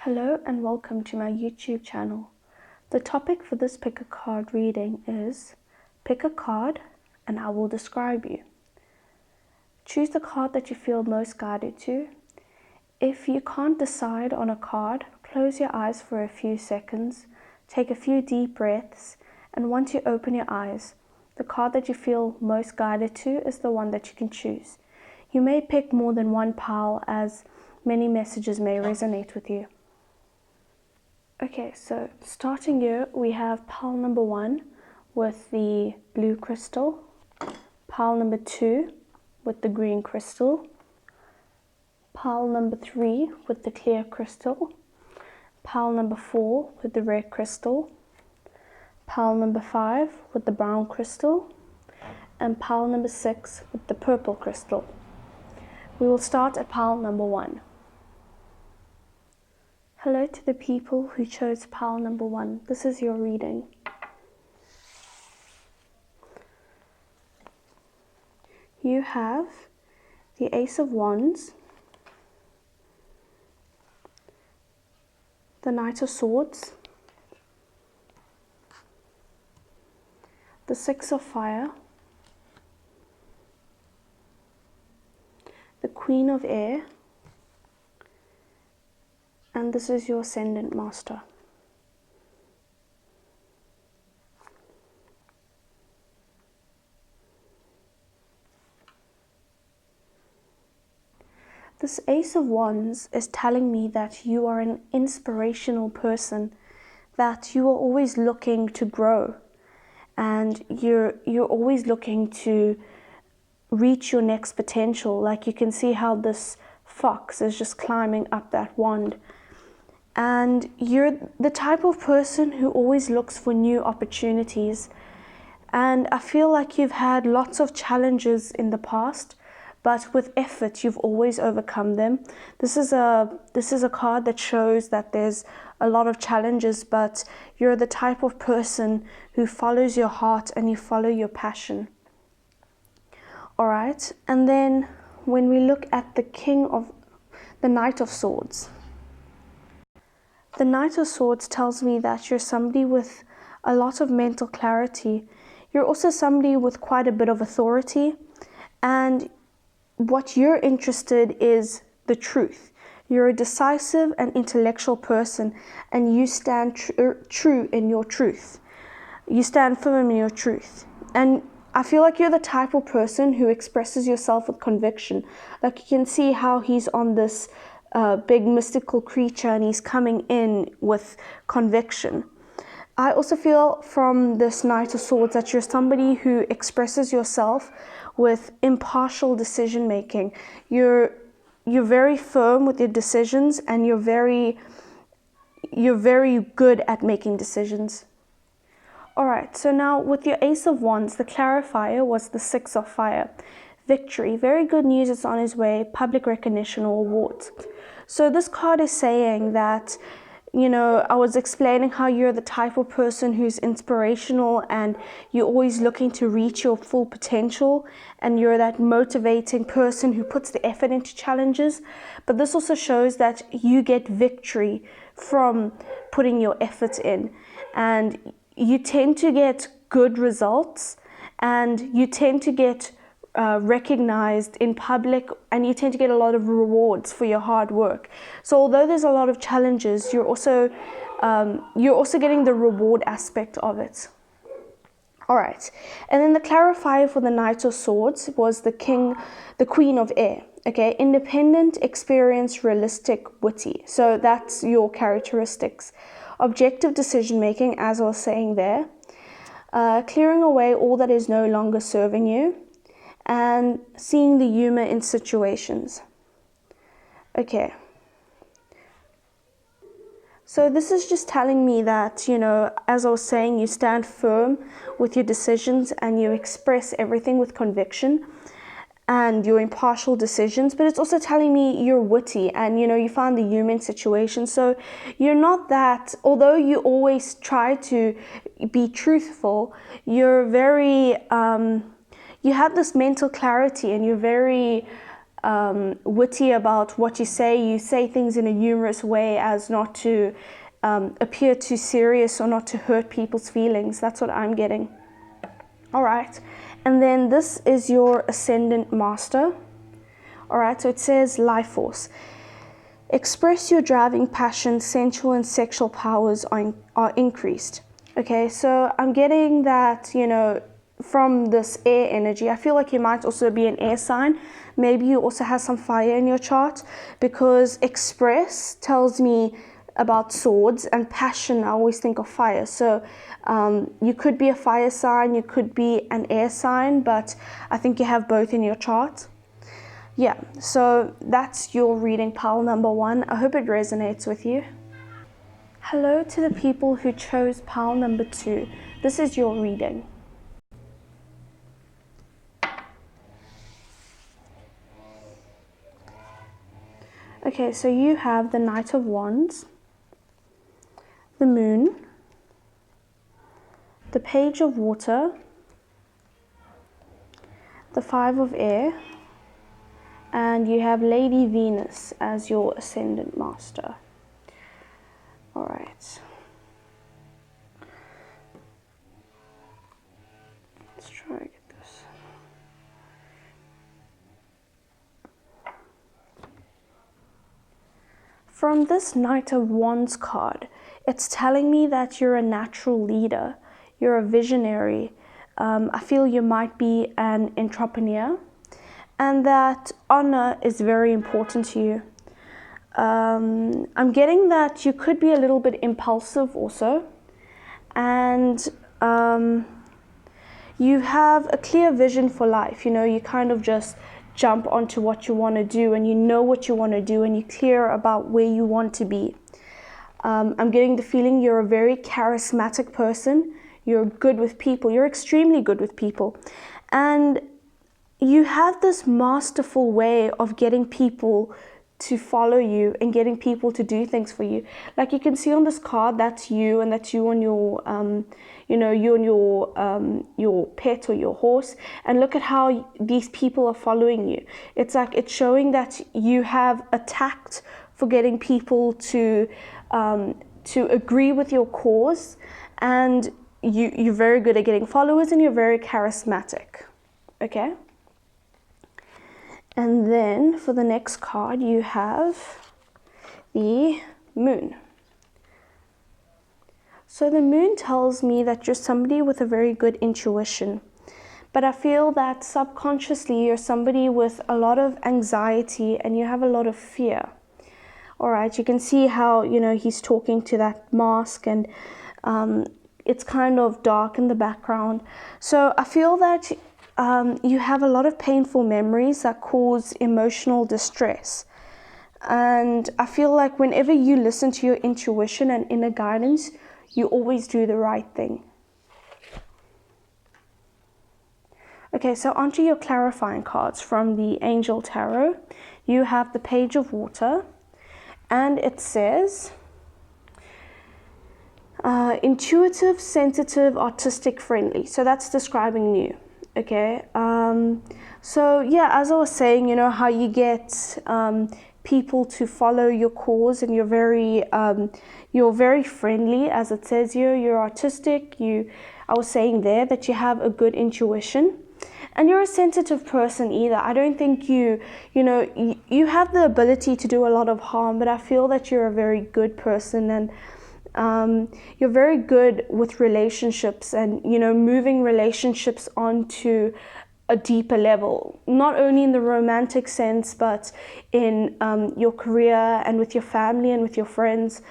Hello and welcome to my YouTube channel. The topic for this pick a card reading is pick a card and I will describe you. Choose the card that you feel most guided to. If you can't decide on a card, close your eyes for a few seconds, take a few deep breaths, and once you open your eyes, the card that you feel most guided to is the one that you can choose. You may pick more than one pile as many messages may resonate with you. Okay, so starting here, we have pile number 1 with the blue crystal, pile number 2 with the green crystal, pile number 3 with the clear crystal, pile number 4 with the red crystal, pile number 5 with the brown crystal, and pile number 6 with the purple crystal. We will start at pile number 1. Hello to the people who chose pile number 1. This is your reading. You have the Ace of Wands, the Knight of Swords, the Six of Fire, the Queen of Air, and this is your Ascendant Master. This Ace of Wands is telling me that you are an inspirational person, that you are always looking to grow, and you're always looking to reach your next potential. Like you can see how this fox is just climbing up that wand. And you're the type of person who always looks for new opportunities. And I feel like you've had lots of challenges in the past, but with effort, you've always overcome them. This is a card that shows that there's a lot of challenges, but you're the type of person who follows your heart and you follow your passion. All right. And then when we look at the Knight of Swords, the Knight of Swords tells me that you're somebody with a lot of mental clarity. You're also somebody with quite a bit of authority, and what you're interested is the truth. You're a decisive and intellectual person, and you stand true in your truth. You stand firm in your truth. And I feel like you're the type of person who expresses yourself with conviction. Like you can see how he's on this big mystical creature and he's coming in with conviction. I also feel from this Knight of Swords that you're somebody who expresses yourself with impartial decision making. You're very firm with your decisions, and you're very good at making decisions. All right, so now with your Ace of Wands, the clarifier was the Six of Fire. Victory, very good news is on his way, public recognition or awards. So this card is saying that, I was explaining how you're the type of person who's inspirational and you're always looking to reach your full potential, and you're that motivating person who puts the effort into challenges. But this also shows that you get victory from putting your effort in, and you tend to get good results, and you tend to get recognized in public, and you tend to get a lot of rewards for your hard work. So although there's a lot of challenges, you're also getting the reward aspect of it. All right, and then the clarifier for the Knight of Swords was the Queen of Air. Okay, independent, experienced, realistic, witty. So that's your characteristics. Objective decision making, as I was saying there. Clearing away all that is no longer serving you, and seeing the humor in situations. Okay. So this is just telling me that, as I was saying, you stand firm with your decisions and you express everything with conviction and your impartial decisions. But it's also telling me you're witty and, you find the humor in situations. So you're not that, although you always try to be truthful, you're very, you have this mental clarity, and you're very witty about what you say. You say things in a humorous way as not to appear too serious or not to hurt people's feelings. That's what I'm getting. All right. And then this is your Ascendant Master. All right. So it says life force. Express your driving passion, sensual and sexual powers are increased. Okay, so I'm getting that, from this air energy. I feel like you might also be an air sign. Maybe you also have some fire in your chart, because express tells me about swords, and passion, I always think of fire. So you could be a fire sign, you could be an air sign, but I think you have both in your chart. Yeah, so that's your reading, pile number 1. I hope it resonates with you. Hello to the people who chose pile number 2. This is your reading. Okay, so you have the Knight of Wands, the Moon, the Page of Water, the Five of Air, and you have Lady Venus as your Ascendant Master. All right. Let's try to get this. From this Knight of Wands card, it's telling me that you're a natural leader, you're a visionary. I feel you might be an entrepreneur, and that honor is very important to you. I'm getting that you could be a little bit impulsive also, and you have a clear vision for life. You kind of just jump onto what you want to do, and you know what you want to do, and you're clear about where you want to be. I'm getting the feeling you're a very charismatic person. You're good with people. You're extremely good with people. And you have this masterful way of getting people to follow you and getting people to do things for you. Like you can see on this card, that's you, and that's you on your, you and your pet or your horse. And look at how these people are following you. It's like it's showing that you have a tact for getting people to agree with your cause, and you're very good at getting followers, and you're very charismatic. Okay. And then for the next card, you have the Moon. So the Moon tells me that you're somebody with a very good intuition, but I feel that subconsciously you're somebody with a lot of anxiety and you have a lot of fear. All right, you can see how, he's talking to that mask, and it's kind of dark in the background. So I feel that you have a lot of painful memories that cause emotional distress. And I feel like whenever you listen to your intuition and inner guidance, you always do the right thing. Okay, so onto your clarifying cards from the Angel Tarot. You have the Page of Water, and it says, intuitive, sensitive, artistic, friendly. So that's describing you. Okay, so yeah, as I was saying, how you get people to follow your cause, and you're very friendly, as it says here. You're artistic. I was saying there that you have a good intuition, and you're a sensitive person either. I don't think you have the ability to do a lot of harm, but I feel that you're a very good person, and you're very good with relationships, and moving relationships onto a deeper level, not only in the romantic sense, but in your career and with your family and with your friends.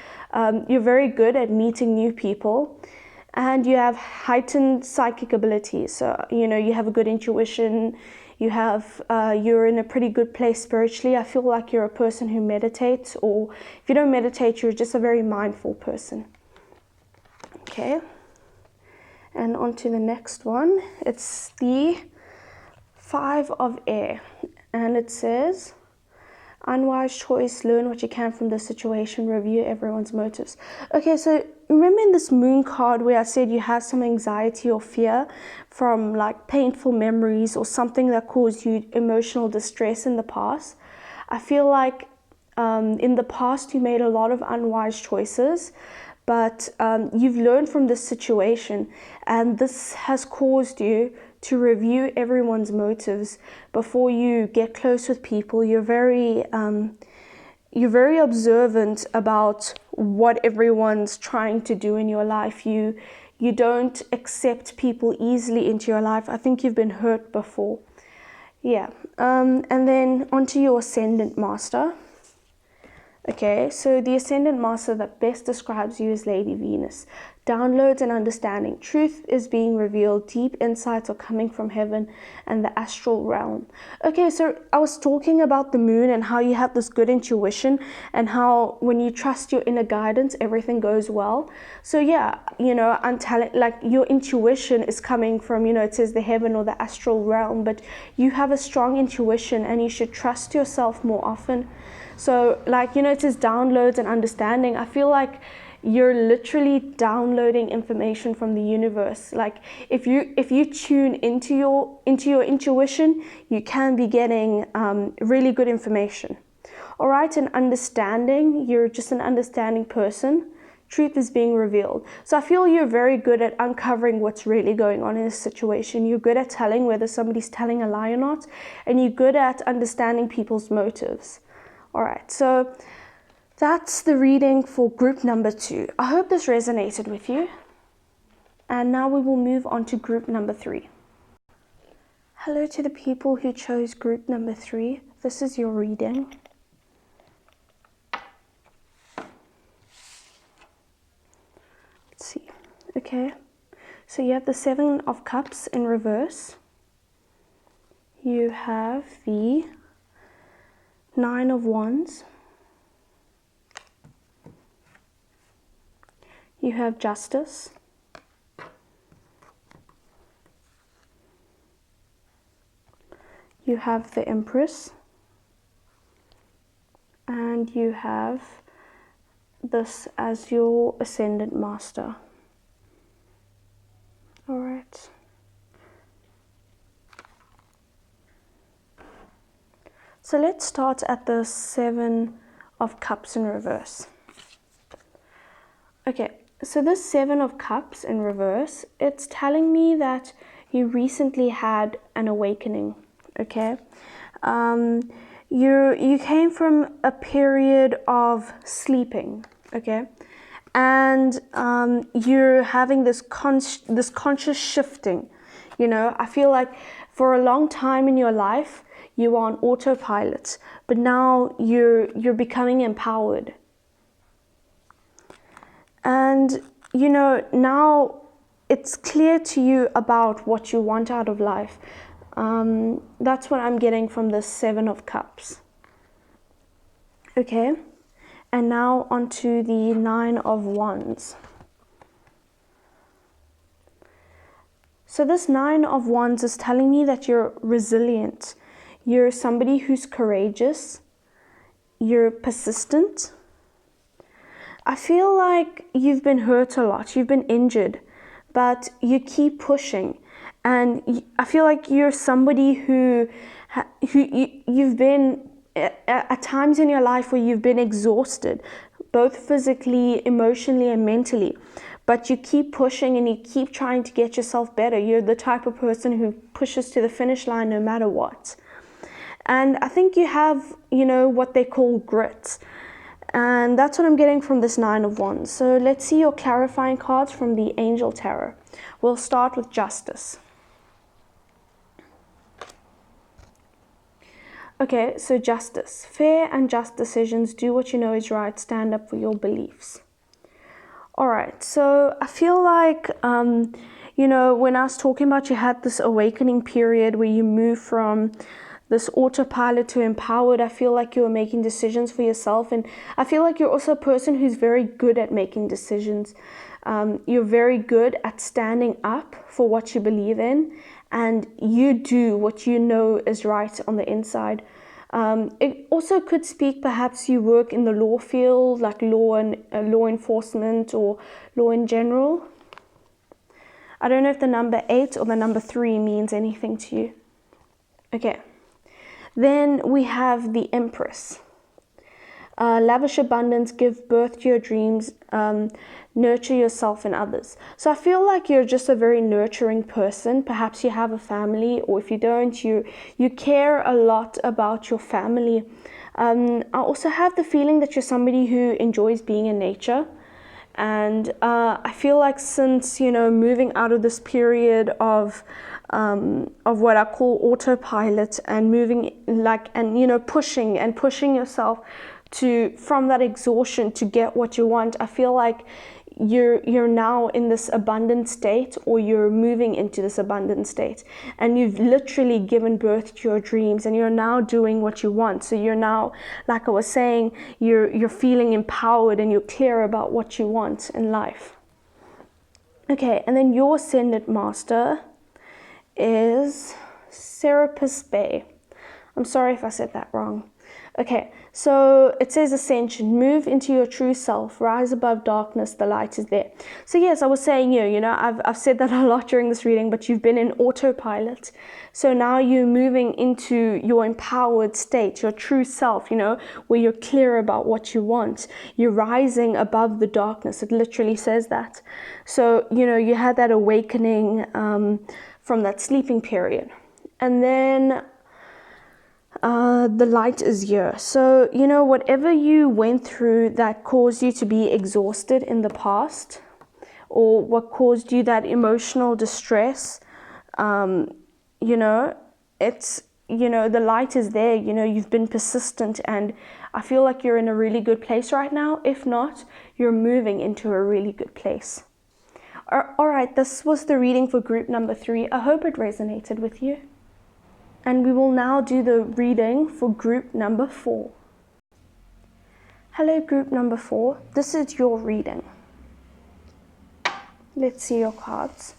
You're very good at meeting new people, and you have heightened psychic abilities. So you have a good intuition. You're in a pretty good place spiritually. I feel like you're a person who meditates, or if you don't meditate, you're just a very mindful person. Okay, and on to the next one. It's the Five of Air, and it says, Unwise choice, learn what you can from the situation, review everyone's motives. Okay, so remember in this moon card where I said you have some anxiety or fear from like painful memories or something that caused you emotional distress in the past? I feel like in the past you made a lot of unwise choices, but you've learned from this situation, and this has caused you to review everyone's motives before you get close with people. You're very observant about what everyone's trying to do in your life. You don't accept people easily into your life. I think you've been hurt before. Yeah. And then onto your Ascendant Master. Okay, so the Ascendant Master that best describes you is Lady Venus. Downloads and understanding. Truth is being revealed. Deep insights are coming from heaven and the astral realm. Okay, so I was talking about the moon and how you have this good intuition and how when you trust your inner guidance, everything goes well. So yeah, I'm telling, like, your intuition is coming from, it says the heaven or the astral realm, but you have a strong intuition and you should trust yourself more often. So like, it says downloads and understanding. I feel like you're literally downloading information from the universe. Like if you tune into your intuition, you can be getting really good information. All right, and understanding, you're just an understanding person. Truth is being revealed. So I feel you're very good at uncovering what's really going on in a situation. You're good at telling whether somebody's telling a lie or not, and you're good at understanding people's motives. All right, so that's the reading for group number 2. I hope this resonated with you. And now we will move on to group number 3. Hello to the people who chose group number 3. This is your reading. Let's see. Okay, so you have the 7 of Cups in reverse. You have the 9 of Wands. You have Justice. You have the Empress. And you have this as your Ascendant Master. All right. So let's start at the 7 of Cups in reverse. Okay, so this 7 of Cups in reverse, it's telling me that you recently had an awakening, okay? You came from a period of sleeping, okay? And you're having this conscious shifting, I feel like for a long time in your life, you were on autopilot, but now you're becoming empowered. And, now it's clear to you about what you want out of life. That's what I'm getting from the 7 of Cups. Okay, and now onto the 9 of Wands. So this 9 of Wands is telling me that you're resilient. You're somebody who's courageous. You're persistent. I feel like you've been hurt a lot. You've been injured, but you keep pushing. And I feel like you're somebody who you've been at times in your life where you've been exhausted, both physically, emotionally, and mentally. But you keep pushing and you keep trying to get yourself better. You're the type of person who pushes to the finish line no matter what. And I think you have, what they call grit. And that's what I'm getting from this 9 of Wands. So let's see your clarifying cards from the Angel Tarot. We'll start with Justice. Okay, so Justice. Fair and just decisions. Do what you know is right. Stand up for your beliefs. All right, so I feel like, when I was talking about you had this awakening period where you move from this autopilot to empowered, I feel like you were making decisions for yourself. And I feel like you're also a person who's very good at making decisions. You're very good at standing up for what you believe in, and you do what you know is right on the inside. It also could speak, perhaps you work in the law field, like law and law enforcement or law in general. I don't know if the number 8 or the number 3 means anything to you. Okay. Then we have the Empress. Lavish abundance, give birth to your dreams, nurture yourself and others. So I feel like you're just a very nurturing person. Perhaps you have a family, or if you don't, you care a lot about your family. I also have the feeling that you're somebody who enjoys being in nature. And I feel like since, moving out of this period of what I call autopilot and moving pushing yourself from that exhaustion to get what you want, I feel like you're now in this abundant state, or you're moving into this abundant state, and you've literally given birth to your dreams, and you're now doing what you want. So you're now, like I was saying, you're feeling empowered and you're clear about what you want in life. Okay, and then your Ascendant Master is Serapis Bey. I'm sorry if I said that wrong. Okay, so it says Ascension, move into your true self, rise above darkness, the light is there. So yes, I was saying I've said that a lot during this reading, but you've been in autopilot. So now you're moving into your empowered state, your true self, where you're clear about what you want. You're rising above the darkness. It literally says that. So, you had that awakening from that sleeping period. And then the light is here. So, whatever you went through that caused you to be exhausted in the past, or what caused you that emotional distress, it's, the light is there. You've been persistent, and I feel like you're in a really good place right now. If not, you're moving into a really good place. All right, this was the reading for group number 3. I hope it resonated with you. And we will now do the reading for group number 4. Hello, group number 4. This is your reading. Let's see your cards.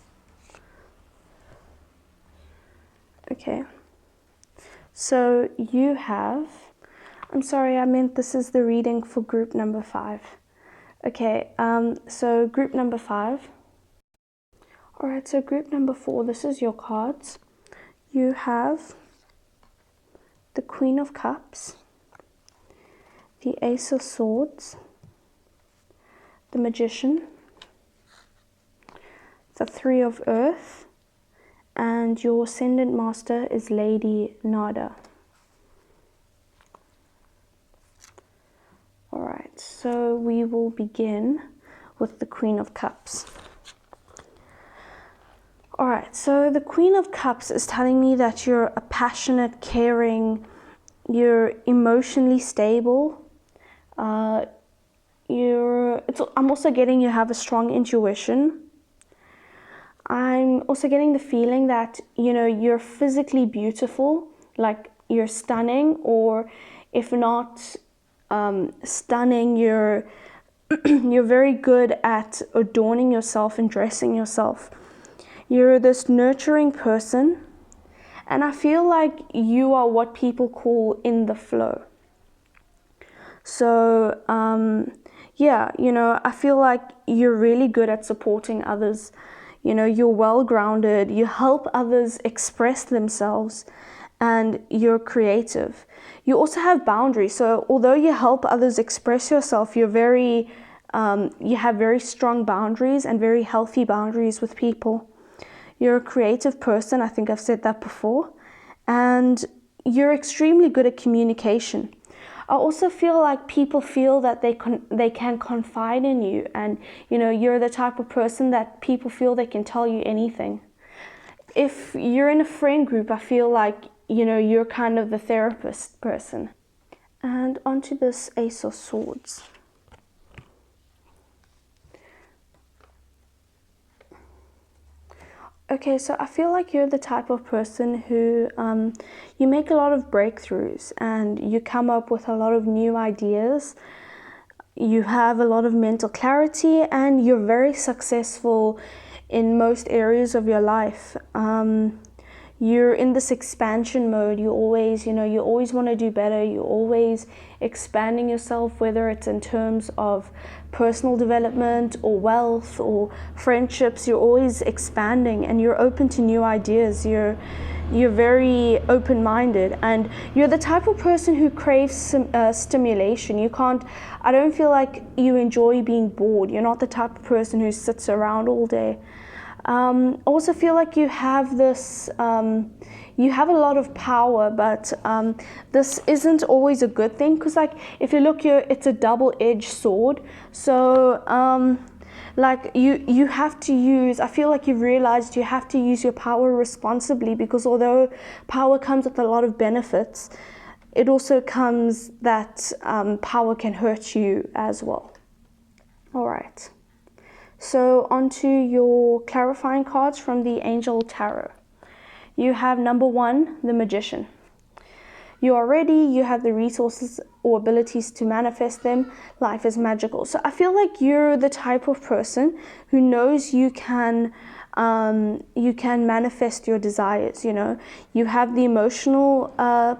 Okay. So you have... I'm sorry, I meant this is the reading for group number 5. Okay, so group number 5. All right, so group number 4, this is your cards. You have the Queen of Cups, the Ace of Swords, the Magician, the Three of Earth, and your Ascendant Master is Lady Nada. Alright, so we will begin with the Queen of Cups. Alright, so the Queen of Cups is telling me that you're a passionate, caring, you're emotionally stable. I'm also getting you have a strong intuition. I'm also getting the feeling that, you're physically beautiful, like you're stunning, or if not stunning, you're very good at adorning yourself and dressing yourself. You're this nurturing person, and I feel like you are what people call in the flow. So, I feel like you're really good at supporting others. You're well-grounded, you help others express themselves, and you're creative. You also have boundaries. So although you help others express yourself, you have very strong boundaries and very healthy boundaries with people. You're a creative person, I think I've said that before, and you're extremely good at communication. I also feel like people feel that they can confide in you, and you're the type of person that people feel they can tell you anything. If you're in a friend group, I feel like you're kind of the therapist person. And onto this Ace of Swords. Okay, so I feel like you're the type of person who you make a lot of breakthroughs, and you come up with a lot of new ideas. You have a lot of mental clarity, and you're very successful in most areas of your life. you're in this expansion mode. You always, you always want to do better. You're always expanding yourself, whether it's in terms of personal development or wealth or friendships. You're always expanding, and you're open to new ideas. You're very open-minded, and you're the type of person who craves stimulation. I don't feel like you enjoy being bored. You're not the type of person who sits around all day. Also feel like you have this, you have a lot of power, but this isn't always a good thing, because like if you look here, it's a double-edged sword. So like you have to use, I feel like you've realized you have to use your power responsibly, because although power comes with a lot of benefits, it also comes that power can hurt you as well. All right. So onto your clarifying cards from the Angel Tarot. You have number 1, the Magician. You are ready, you have the resources or abilities to manifest them. Life is magical. So I feel like you're the type of person who knows you can manifest your desires. You have the emotional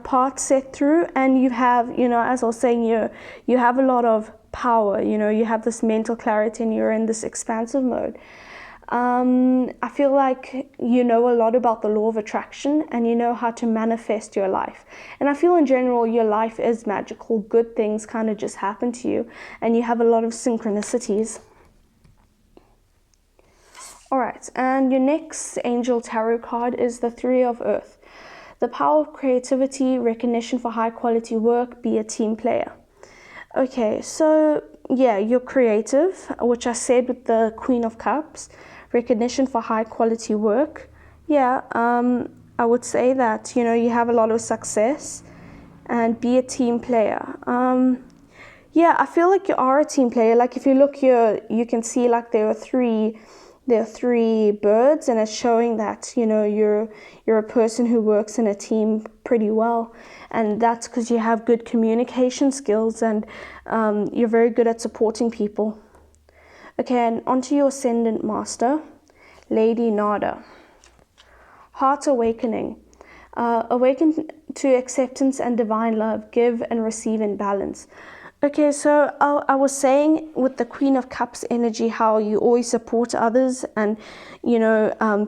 part set through, and you have, as I was saying, you have a lot of power. You have this mental clarity, and you're in this expansive mode. I feel like you know a lot about the law of attraction, and you know how to manifest your life. And I feel in general your life is magical. Good things kind of just happen to you, and you have a lot of synchronicities. All right, and your next Angel Tarot card is the 3 of Earth. The power of creativity, recognition for high quality work, be a team player. Okay, so yeah, you're creative, which I said with the Queen of Cups. Recognition for high quality work. Yeah, I would say that, you have a lot of success, and be a team player. Yeah, I feel like you are a team player. Like if you look here, you can see like there are three birds, and it's showing that you're a person who works in a team pretty well, and that's because you have good communication skills, and you're very good at supporting people. Okay, and onto your Ascendant Master, Lady Nada. Heart awakening. Awaken to acceptance and divine love. Give and receive in balance. Okay, so I was saying with the Queen of Cups energy how you always support others, and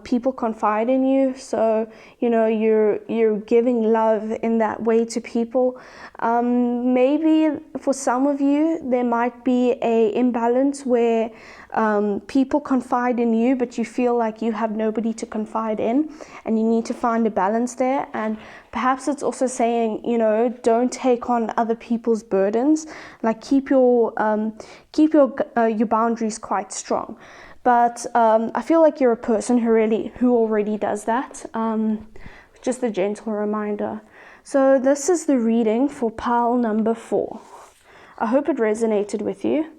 people confide in you, so you're giving love in that way to people. Maybe for some of you there might be a imbalance where people confide in you, but you feel like you have nobody to confide in, and you need to find a balance there. And perhaps it's also saying, don't take on other people's burdens. Like keep your boundaries quite strong. But I feel like you're a person who already does that. Just a gentle reminder. So this is the reading for pile number 4. I hope it resonated with you.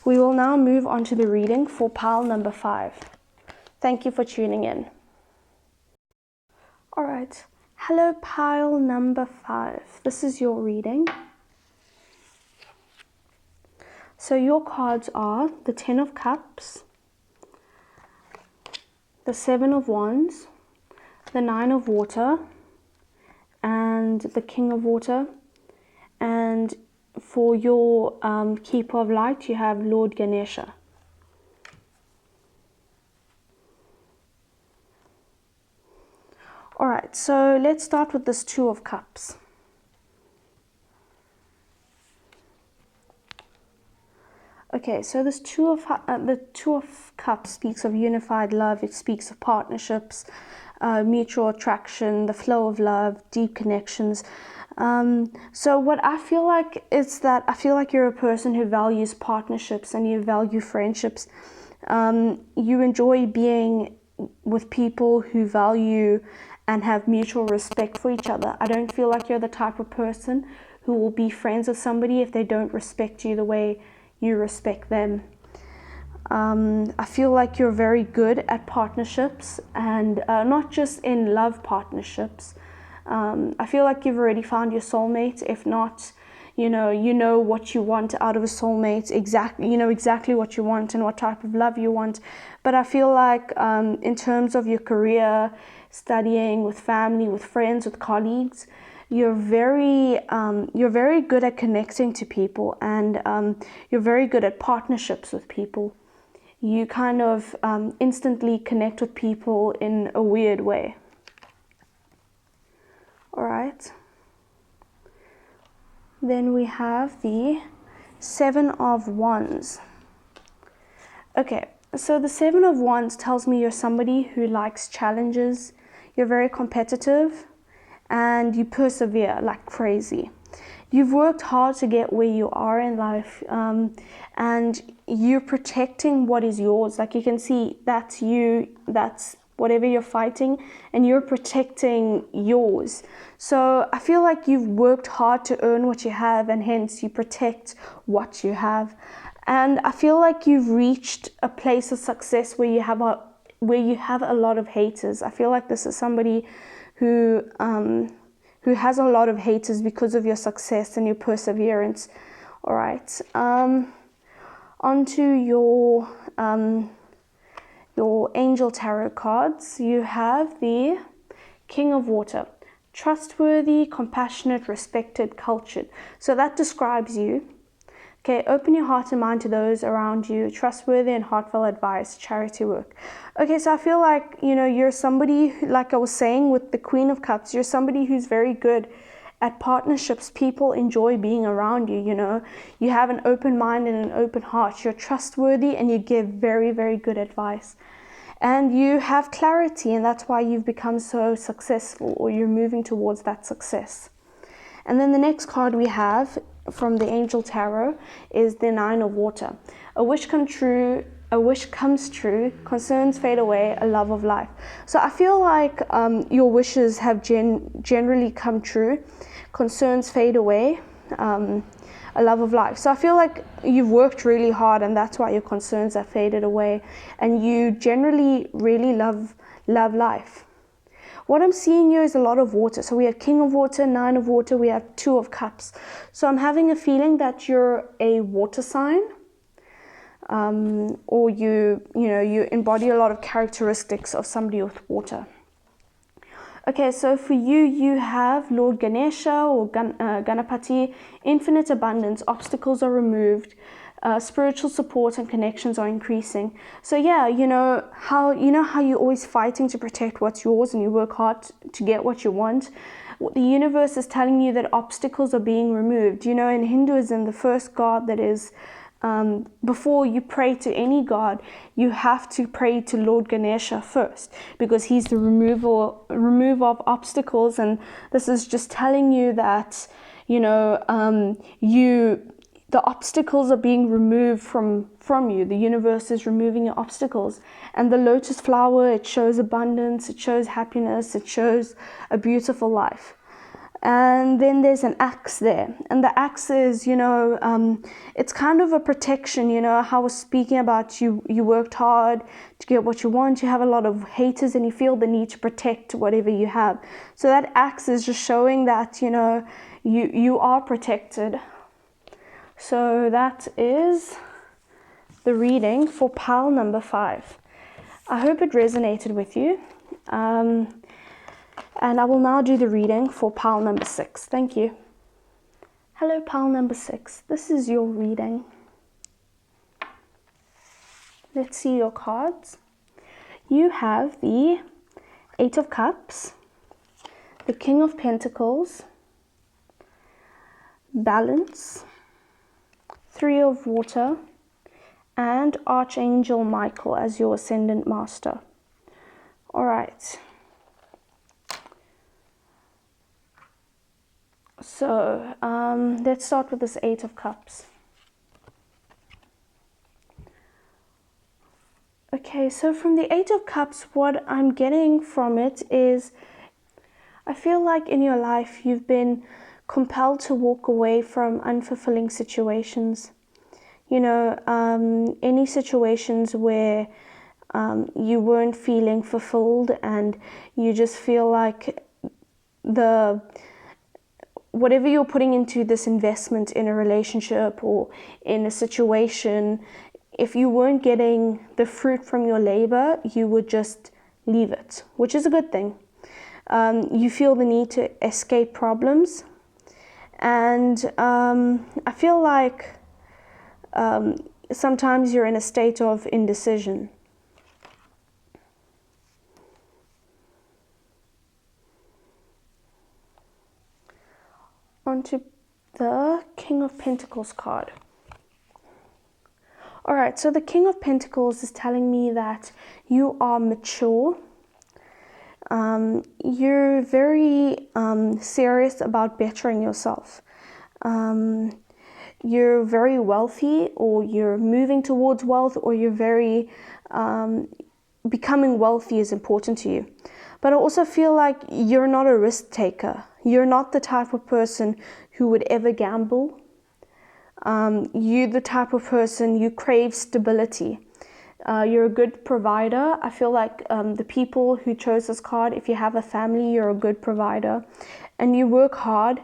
We will now move on to the reading for pile number 5. Thank you for tuning in. All right. Hello, pile number 5. This is your reading. So your cards are the 10 of Cups, the 7 of Wands, the 9 of Water, and the King of Water. And for your Keeper of Light, you have Lord Ganesha. All right, so let's start with this 2 of Cups. Okay, so this the 2 of Cups speaks of unified love. It speaks of partnerships, mutual attraction, the flow of love, deep connections. So what I feel like is that I feel like you're a person who values partnerships, and you value friendships. You enjoy being with people who value and have mutual respect for each other. I don't feel like you're the type of person who will be friends with somebody if they don't respect you the way you respect them. I feel like you're very good at partnerships, and not just in love partnerships. I feel like you've already found your soulmate. If not, you know what you want out of a soulmate. You know exactly what you want and what type of love you want. But I feel like in terms of your career, studying, with family, with friends, with colleagues. You're very good at connecting to people, and you're very good at partnerships with people. You kind of instantly connect with people in a weird way. All right. Then we have the Seven of Wands. Okay, so the Seven of Wands tells me you're somebody who likes challenges, you're very competitive, and you persevere like crazy. You've worked hard to get where you are in life, and you're protecting what is yours. Like you can see, that's you, that's whatever you're fighting, and you're protecting yours. So I feel like you've worked hard to earn what you have, and hence you protect what you have. And I feel like you've reached a place of success where you have a lot of haters. I feel like this is somebody who has a lot of haters because of your success and your perseverance. All right. Onto your angel tarot cards. You have the King of Water. Trustworthy, compassionate, respected, cultured. So that describes you. Okay, open your heart and mind to those around you. Trustworthy and heartfelt advice, charity work. Okay, so I feel like, you're somebody, like I was saying with the Queen of Cups, you're somebody who's very good at partnerships. People enjoy being around you, You have an open mind and an open heart. You're trustworthy and you give very, very good advice. And you have clarity, and that's why you've become so successful, or you're moving towards that success. And then the next card we have from the Angel Tarot is the Nine of Water. A wish comes true, concerns fade away, a love of life. So I feel like your wishes have generally come true, concerns fade away, a love of life. So I feel like you've worked really hard, and that's why your concerns have faded away, and you generally really love life. What I'm seeing here is a lot of water. So we have King of Water, Nine of Water, we have Two of Cups. So I'm having a feeling that you're a water sign, or you embody a lot of characteristics of somebody with water. Okay, so for you, you have Lord Ganesha or Ganapati, infinite abundance, obstacles are removed, spiritual support and connections are increasing. So yeah, how you're always fighting to protect what's yours, and you work hard to get what you want. The universe is telling you that obstacles are being removed. In Hinduism, the first god that is, before you pray to any god, you have to pray to Lord Ganesha first, because he's the remover of obstacles. And this is just telling you that the obstacles are being removed from you. The universe is removing your obstacles. And the lotus flower, it shows abundance, it shows happiness, it shows a beautiful life. And then there's an axe there, and the axe is, it's kind of a protection. How I was speaking about, you worked hard to get what you want, you have a lot of haters, and you feel the need to protect whatever you have. So that axe is just showing that, you are protected. So that is the reading for pile number 5. I hope it resonated with you. And I will now do the reading for pile number 6. Thank you. Hello, pile number 6. This is your reading. Let's see your cards. You have the Eight of Cups, the King of Pentacles, Balance, Three of Water, and Archangel Michael as your Ascendant Master. All right. So let's start with this Eight of Cups. Okay, so from the Eight of Cups, what I'm getting from it is, I feel like in your life you've been compelled to walk away from unfulfilling situations. Any situations where you weren't feeling fulfilled, and you just feel like whatever you're putting into this investment in a relationship or in a situation, if you weren't getting the fruit from your labor, you would just leave it, which is a good thing. You feel the need to escape problems, and I feel like sometimes you're in a state of indecision. Onto the King of Pentacles card. All right, so the King of Pentacles is telling me that you are mature. You're very serious about bettering yourself. You're very wealthy, or you're moving towards wealth, or you're very becoming wealthy is important to you. But I also feel like you're not a risk taker. You're not the type of person who would ever gamble. You're the type of person, you crave stability. You're a good provider. I feel like the people who chose this card, if you have a family, you're a good provider. And you work hard.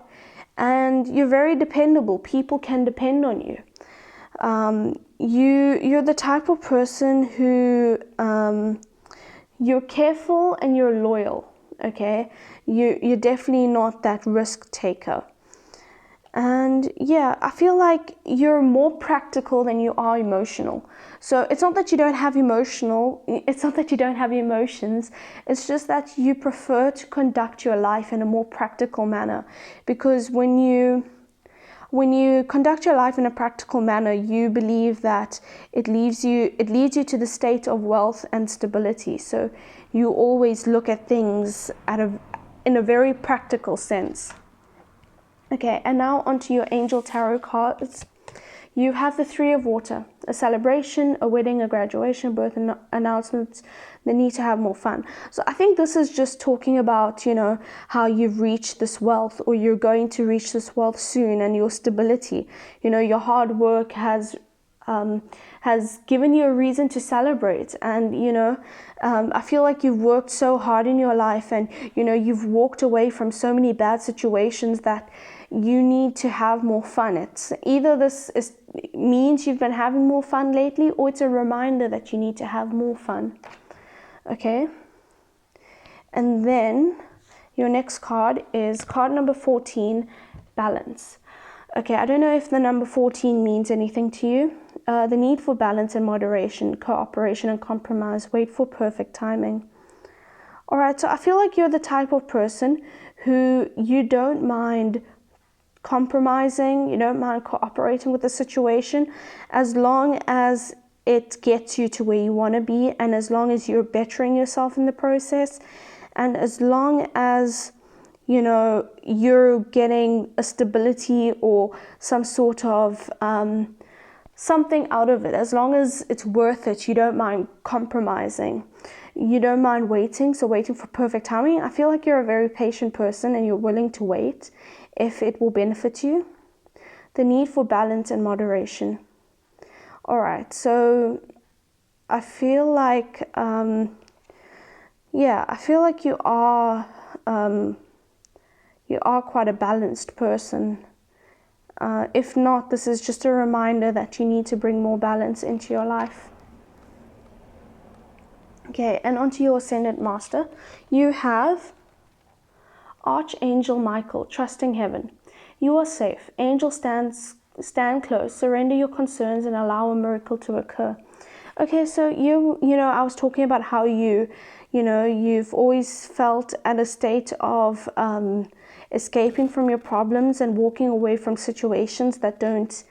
And you're very dependable. People can depend on you. You're the type of person who you're careful and you're loyal. Okay, you're definitely not that risk taker. And yeah, I feel like you're more practical than you are emotional. So it's not that you don't have it's not that you don't have emotions. It's just that you prefer to conduct your life in a more practical manner. Because when you conduct your life in a practical manner, you believe that it leads you to the state of wealth and stability. So you always look at things in a very practical sense. Okay, and now onto your Angel Tarot cards. You have the Three of Water, a celebration, a wedding, a graduation, birth announcements, the need to have more fun. So I think this is just talking about, how you've reached this wealth, or you're going to reach this wealth soon, and your stability. Your hard work has given you a reason to celebrate. And I feel like you've worked so hard in your life, and you've walked away from so many bad situations that you need to have more fun. It's either means you've been having more fun lately, or it's a reminder that you need to have more fun. Okay, and then your next card is card number 14, Balance. Okay, I don't know if the number 14 means anything to you. The need for balance and moderation, cooperation and compromise, wait for perfect timing. All right, so I feel like you're the type of person who you don't mind compromising, you don't mind cooperating with the situation, as long as it gets you to where you want to be, and as long as you're bettering yourself in the process, and as long as you're getting a stability or some sort of something out of it. As long as it's worth it, you don't mind compromising. You don't mind waiting, so waiting for perfect timing. I feel like you're a very patient person, and you're willing to wait if it will benefit you. The need for balance and moderation. All right, so I feel like, I feel like you are quite a balanced person. If not, this is just a reminder that you need to bring more balance into your life. Okay, and onto your Ascendant Master. You have Archangel Michael, trusting heaven. You are safe. Angel stand close, surrender your concerns, and allow a miracle to occur. Okay, so I was talking about how you've always felt at a state of escaping from your problems and walking away from situations that don't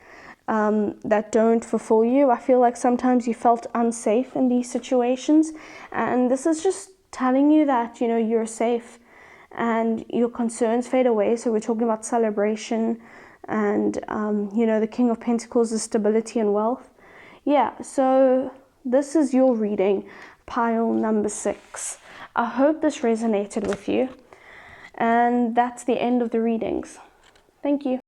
fulfill you. I feel like sometimes you felt unsafe in these situations, and this is just telling you that you're safe and your concerns fade away. So we're talking about celebration, and the King of Pentacles is stability and wealth. Yeah, so this is your reading, pile number 6. I hope this resonated with you, and that's the end of the readings. Thank you.